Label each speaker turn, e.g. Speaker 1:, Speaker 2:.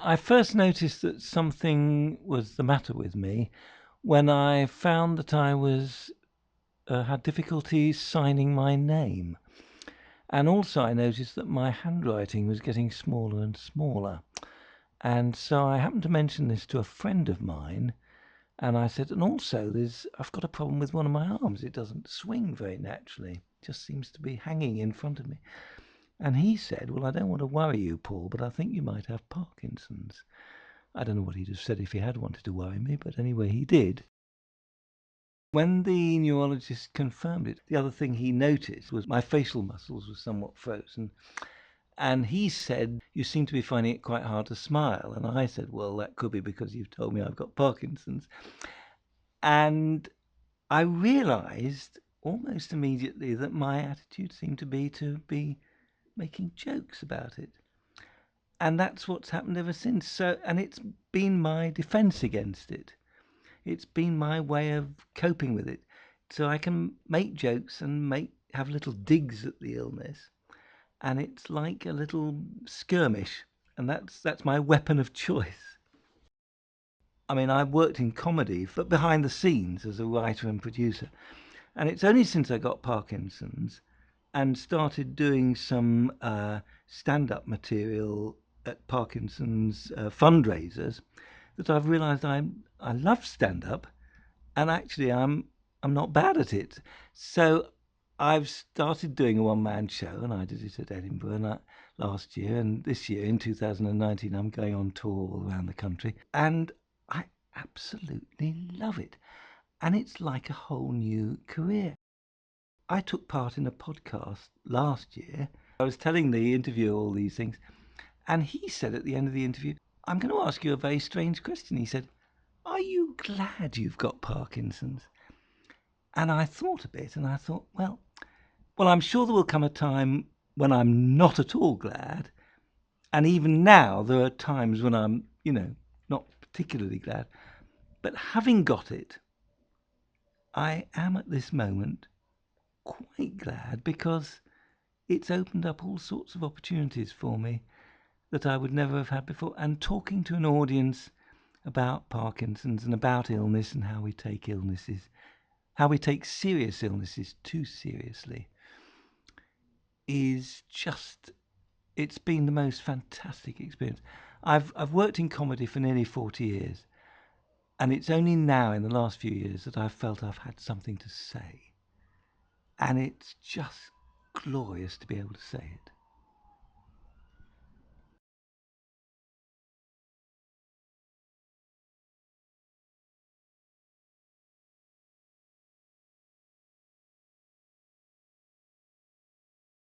Speaker 1: I first noticed that something was the matter with me when I found that I was had difficulty signing my name. And also I noticed that my handwriting was getting smaller and smaller. And so I happened to mention this to a friend of mine, and I said, and also I've got a problem with one of my arms. It doesn't swing very naturally. It just seems to be hanging in front of me. And he said, well, I don't want to worry you, Paul, but I think you might have Parkinson's. I don't know what he'd have said if he had wanted to worry me, but anyway, he did. When the neurologist confirmed it, the other thing he noticed was my facial muscles were somewhat frozen. And he said, you seem to be finding it quite hard to smile. And I said, well, that could be because you've told me I've got Parkinson's. And I realized almost immediately that my attitude seemed to be making jokes about it. And that's what's happened ever since. So, and it's been my defense against it. It's been my way of coping with it. So I can make jokes and have little digs at the illness, and it's like a little skirmish, and that's my weapon of choice. I mean, I've worked in comedy, but behind the scenes as a writer and producer, and it's only since I got Parkinson's and started doing some stand-up material at Parkinson's fundraisers that I've realised I love stand-up, and actually I'm not bad at it. So I've started doing a one-man show, and I did it at Edinburgh last year, and this year in 2019 I'm going on tour all around the country, and I absolutely love it. And it's like a whole new career. I took part in a podcast last year. I was telling the interviewer all these things, and he said at the end of the interview, I'm going to ask you a very strange question. He said, are you glad you've got Parkinson's? And I thought a bit, and I thought, well, I'm sure there will come a time when I'm not at all glad. And even now, there are times when I'm, not particularly glad. But having got it, I am at this moment quite glad, because it's opened up all sorts of opportunities for me that I would never have had before. And talking to an audience about Parkinson's and about illness and how we take illnesses, how we take serious illnesses too seriously, is just, it's been the most fantastic experience. I've worked in comedy for nearly 40 years, and it's only now in the last few years that I've felt I've had something to say. And it's just glorious to be able to say it.